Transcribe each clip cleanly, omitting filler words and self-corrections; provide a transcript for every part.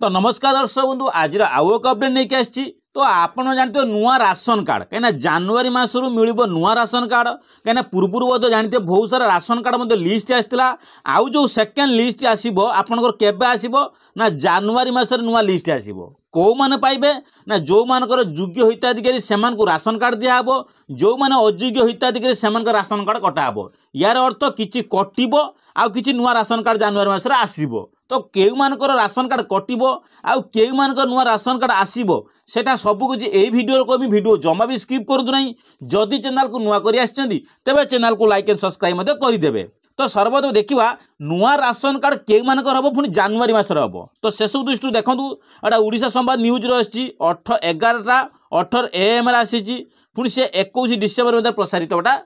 तो नमस्कार दर्शक बंधु आज आउ एक अपडेट नहीं आसी। तो आपन जानते नुआ राशन कार्ड कहीं जनवरी मसरू मिल नुआ राशन कार्ड कहीं पूर्व बोध जानते बहुत सारा राशन कार्ड लिस्ट आसाला। आउ जो सेकेंड लिस्ट आसो आपंकर केबे आसो ना जनवरी मस नुआ लिस्ट आसो कौ माने पाइबे ना जो मानकर योग्य हिताधिकारी से राशन कार्ड दिहब जो माने अयोग्य हिताधिकारी से राशन कार्ड कटाब। यार अर्थ किसी कटब आउ कि नुआ राशन कार्ड जनवरी मस आसो। तो केउ मानकर राशन कार्ड कटब आउ केउ मानकर नुआ राशन कार्ड आसो सेटा सबकुछ यही वीडियो कहमी। वीडियो जमा भी स्किप करूँ ना। जदि चैनल को नुआ कर तेरे चैनल को लाइक एंड सब्सक्राइब करदे। तो सर्वप्रथम देखा नुआ राशन कार्ड केउ मानकर हम पुणी जनवरी मस हम। तो शेष दृष्टि देखूँ एटा ओडिशा संवाद न्यूज रही 11:18 AM आसी पुणी से 21 डिसेम्बर प्रसारित होता।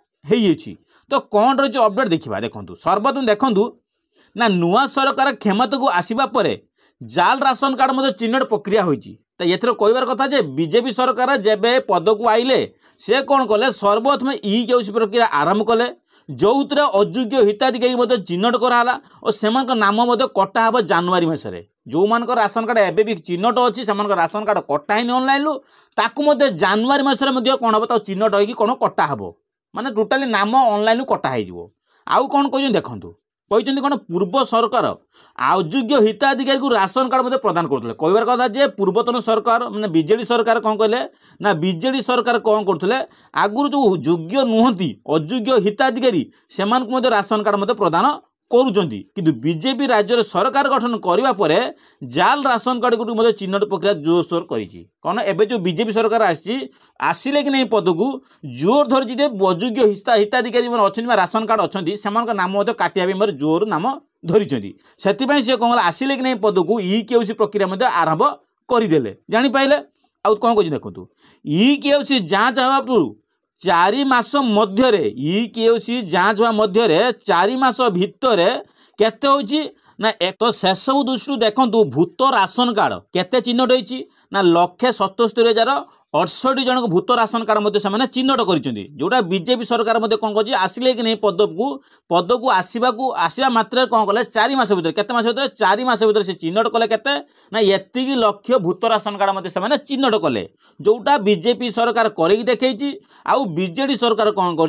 तो कौन रही अपडेट देखा देखूँ। सर्वप्रथम देखूँ ना नुआ सरकार क्षमता को आसवा पर जाल राशन कार्ड चिन्हट प्रक्रिया होती। तो ये कहबार कथा जे बीजेपी सरकार जेबे पद को आइले से कौन कले सर्वप्रथम ई प्रक्रिया आरंभ कले जो अयोग्य हिताधिकारी चिन्हट कराला और से नाम कटा जनवरी मसरे जो मान राशन कार्ड एवं भी चिन्हट अच्छी से राशन कार्ड कटाइन ऑनलाइन ताकू जनवरी मसरे कौन हम चिन्हट होगी कौन कटाब माने टोटाली नाम ऑनलाइन कटा हो। आउ कौन कह देखूँ कहते कौन पूर्व सरकार अयोग्य हिताधिकारी को राशन कार्ड प्रदान करते। कहबार कथा जे पूर्वतन सरकार माने बीजेडी सरकार कौन कहले ना बीजेडी सरकार कौन करते आगुरी जो योग्य नुहति अयोग्य हिताधिकारी से राशन कार्ड प्रदान करुँच कि बीजेपी राज्य सरकार गठन करने पर जाल राशन कार्ड को चिन्हट प्रक्रिया जोरसोर कौन एवं जो बीजेपी सरकार आसिले कि नहीं पद को जोर धरी अयोग्य हिताधिकारी अच्छा राशन कार्ड अच्छा से नाम काटा जोर नाम धरी से कौन आसिले कि नहीं पद को ई केओसी प्रक्रिया आरंभ करदे जापारे। आउ कौन कह देखो ई केओसी जांच हवा 4 मास मध्य ई केओसी जांच हुआ मध्य 4 मास भितर केते होची ना एक तो शेष दृष्टि देखूँ भूत राशन कार्ड केते चिन्हट होती ना 177,068 जन भूत राशन कार्ड से चिन्हट कर बीजेपी सरकार कौन कर आसिले कि नहीं पद को आसवा मात्र कौन कले 4 मास भर केते मास भर 4 मास भर से चिन्हट कले केते ना एतिकी लक्ष्य भूत राशन कार्ड से चिन्हट कले जोटा बीजेपी सरकार कर देखी। आउ बीजेडी सरकार कौन कर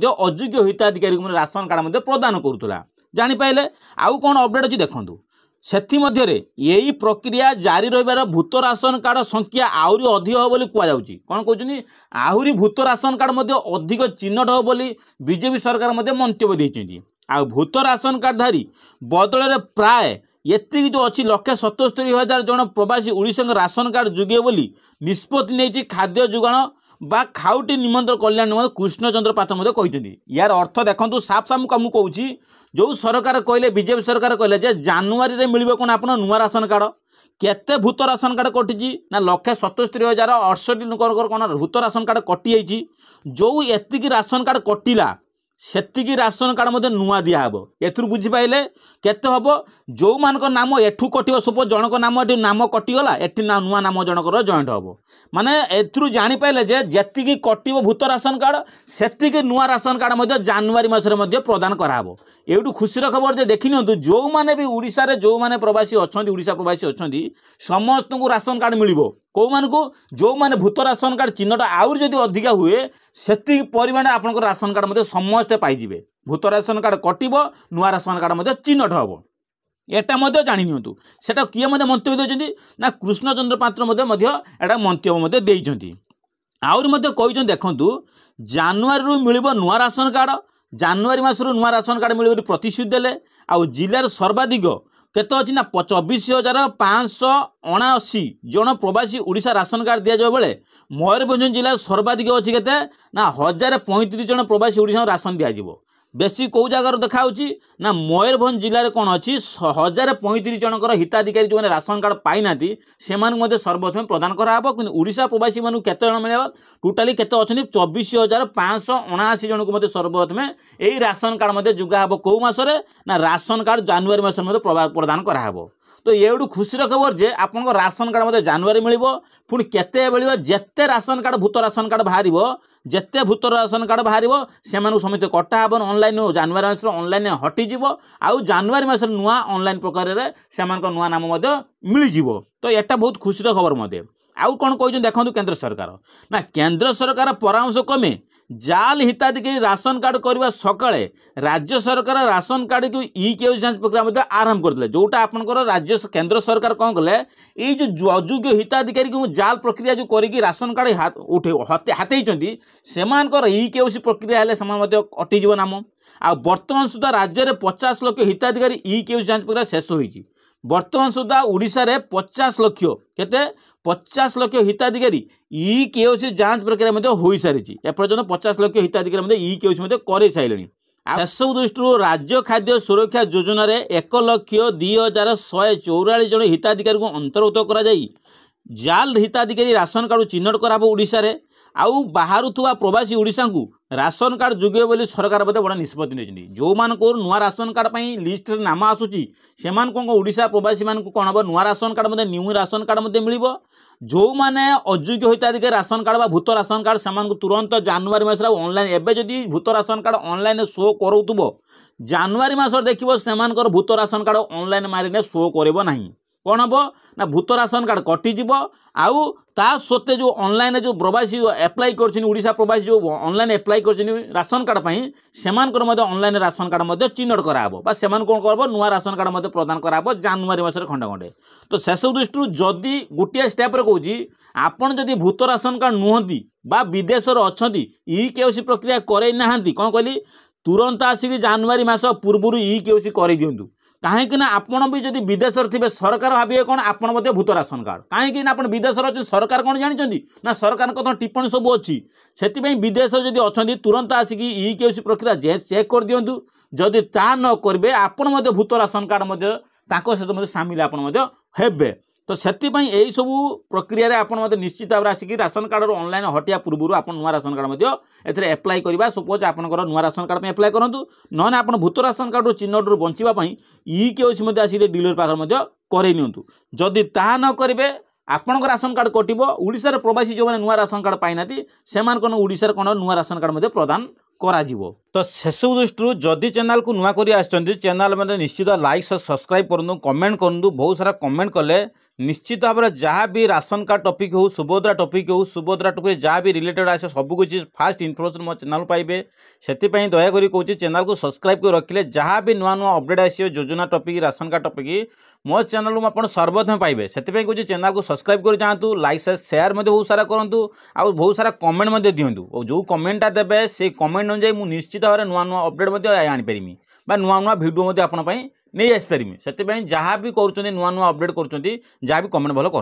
अयोग्य हिताधिकारी राशन कार्ड प्रदान करूला जापारे। आउ कौन अपडेट अच्छी देखूँ से यही प्रक्रिया जारी रही भूत राशन कार्ड संख्या आहरी अधिक हो कहुच्छी कौन कहते आहरी भूत राशन कार्ड अधिक चिन्हट हो बीजेपी सरकार मंतव्य देती। आ भूत राशन कार्डधारी बदल प्राय ये जो अच्छी 177,000 जन प्रवासी ओडिशा राशन कार्ड जुगे बोली निष्पत्ति नहीं खाद्य जोगाण बा खाउटी निमंत्रण कल्याण निमंत्रण कृष्णचंद्र पात्र कहते। यार अर्थ देखो साफ साफ मुझे कहूँ जो सरकार कहले बीजेपी सरकार कहले जे जनवरी में मिल कौन आप नुआ राशन कार्ड केते भूत राशन कार्ड कटि ना 177,068 लोक कौन भूत राशन कार्ड कटि जो एतिकी राशन कार्ड कटिला सेतिकी राशन कार्ड नुआ दिहब। एथुर बुझिपारे केते हम जो मान नाम एठू कट सपोज जनक नाम ये नाम कटिगला एटी नुआ नाम जनकर जॉइंट हम माने एथुर जापारे जे जेतिकी कटिब भूत राशन कार्ड सेतिकी नुआ राशन कार्ड जनवरी मसरे प्रदान कराब। एटू खुशी खबर जे देखि नियंतु जो माने भी ओडिशा रे जो माने प्रवासी अछंती ओडिशा प्रवासी अछंती समस्त को राशन कार्ड मिलिबो को मानकु जो माने भूत राशन कार्ड चिन्हट आउर जदि अधिका हुए सेति परिमाण आपन राशन कार्ड समस्त पाइबे। भूत राशन कार्ड कटिब नुआ राशन कार्ड चिन्हट हम एटा जानी नियंतु सेटा किए मंतव्य देइछन्ती ना कृष्णचंद्र पात्र एटा मंतव्य देइछन्ती। आउर कहते देखंतु जनवरी मिलिबो नुआ राशन कार्ड जनवरी मासरू नुआ राशन कार्ड मिल प्रतिश्रुति देले। आउ जिलार सर्वाधिक केते अच्छी ना 24,579 जन प्रवासी ओडिशा राशन कार्ड दिया जाए बेले मयूरभंज जिला सर्वाधिक अच्छी केते ना 1,035 जन प्रवासी ओडिशा राशन दिया बेसी कौ जगार देखा ना मयूरभंज जिले में कौन अच्छी 1,035 जनकर हिताधिकारी जो राशन कार्ड पाई ना से सर्वप्रथम प्रदान कराब कि ओडिशा प्रवासी मानू केते जन मिले टोटाली केते अच्छा 24,579 जन को सर्वप्रथम यही राशन कार्ड जुगाहब कौ मसरे ना राशन कार्ड जनवरी मस प्रदान कराब। तो एडू खुशी खबर जे आपन राशन कार्ड मते जनवरी मिलिबो पुणी केते मिलिबो जेते राशन कार्ड भूत राशन कार्ड बाहरिबो जेते भूत राशन कार्ड बाहरिबो सेमानु समिति कटा हबन ऑनलाइन जनवरी मास ऑनलाइन हटि जिवो आउ जनवरी मास नुआ ऑनलाइन प्रकार रे सेमान नुआ नाम मते मिलि जिवो तो एटा बहुत खुशी खबर मते आउ कौन कहते देखो केंद्र सरकार ना केंद्र सरकार परामर्श क्रमे जाल हिताधिकारी राशन कार्ड करने सकाଳେ राज्य सरकार राशन कार्ड को ई केवाईसी जांच प्रक्रिया आरंभ करते जोटा आपंकर राज्य केंद्र सरकार कौन कले ये जो अयोग्य हिताधिकारी को जाल प्रक्रिया जो करी राशन कार्ड उठे हाथई से ई केवाईसी प्रक्रिया अटिज नाम आ बर्तमान सुधा राज्य में 50 लाख हिताधिकारी ई केवाईसी जांच प्रक्रिया शेष होती बर्तमान सुधा ओडिशा रे 50 लाख केते 50 लाख हिताधिकारी ई केवाईसी जांच प्रक्रिया हो सारी एपर्यंत 50 लाख हिताधिकारी ई केवाईसी कर सारे सेसबू दृष्टि राज्य खाद्य सुरक्षा योजना 1,02,144 जन हिताधिकारी को अंतर्भुक्त कर जाल हिताधिकारी राशन कार्ड चिन्हट कराब ओडिशा रे आउ बाहर प्रवासी ओडिशा को राशन कार्ड जोगे बोली सरकार बड़ा निष्पत्ति नहीं जो मान नुआ राशन कार्ड लिस्ट नाम आसूची से ओडिशा प्रवासी मान कौन हम नुआ ration card new ration card मिल जो मैंने अयोग्य हिताधिकारी राशन कार्ड भूत राशन कार्ड से तुरंत जनवरी मास ऑनलाइन एवं जदि भूत राशन कार्ड ऑनलाइन शो करूब जनवरी मास देखो से भूत राशन कार्ड ऑनलाइन मारिने शो कर नहीं कौन हम ना भूत राशन कार्ड कटिज आउ ता सत्ते जो ऑनलाइन जो प्रवासी एप्लाई करछिन प्रवासी जो ऑनलाइन एप्लाई करछिन राशन कार्ड से ऑनलाइन राशन कार्ड चिन्हट कराबो बा सेमान कोन करबो नुआ राशन कार्ड प्रदान कराबो जनवरी मास खंडे खंडे तो सेसब दृष्टि जदि गोटे स्टेप रे कहूँ आपन जदि भूत राशन कार्ड नुहंती बा विदेश अच्छी ई केवाईसी प्रक्रिया करे नाहंती कौन कहली तुरंत आसिक जनवरी मास पूर्व ई केवाईसी कर दिंतु कहीं आपण भी जब विदेश थे सरकार भावे कौन आपड़ भूत राशन कार्ड कहीं आप विदेश अच्छे सरकार कौन जानते ना सरकार कथ टिप्पणी सब अच्छी से विदेश जब अच्छा तुरंत आसिक ई केवाईसी प्रक्रिया चेक कर दिंतु जदि ता न करेंगे आपण भूत राशन कार्ड सहित सामिल आपे तो से यही सब प्रक्रिया आप निश्चित भाव आसिक राशन कार्ड ऑनलाइन हटिया पूर्व आप नुआ राशन कार्ड एप्लाई करवा सपोज आप नुआ राशन कार्ड एप्लाई करूँ ना आप भूत राशन कार्ड चिन्हट बचापी ई केवाईसी आसिक डीलर पाखे करई नियंतु जदि ता न करेंगे आपण राशन कार्ड कटिबो ओडिशा प्रवासी जो नुआ राशन कार्ड पाई नाती सेमान ओडिशा कौन नुआ राशन कार्ड प्रदान करा जीवो तो सेसब दृष्टि जदि चैनल को नुआ करी आछंती चैनल में निश्चित लाइक सब्सक्राइब करूँ कमेंट करूँ बहुत सारा कमेंट कले निश्चित भाव में जहाँ भी राशन कार्ड टॉपिक हो सुभद्रा टॉपिक जहाँ भी रिलेटेड आसे सबकिछ फास्ट इनफॉरमेशन मो चैनल पाइबे से दयाकोरी कहूँ चैनल को सब्सक्राइब कर रखिले जहाँ भी नुआ नुआ अपडेट आसे योजना टॉपिक राशन कार्ड टॉपिक मो चैनल में आप सर्वप्रथम पाइबे से कहूँ चैनल को सब्सक्राइब कर जातु लाइक शेयर बहुत सारा करूँ आउ बहुत सारा कमेंट दिंतु और जो कमेंटा देवे से कमेंट अनुसार मुझे निश्चित भाव में नुआ नुआ अपडेट आनीपारि बा नुआ नुआ भिडियो नहीं आसपारि से जहाँ भी कर नुआ नुआ अपडेट कर जहाँ भी कमेंट भल कर।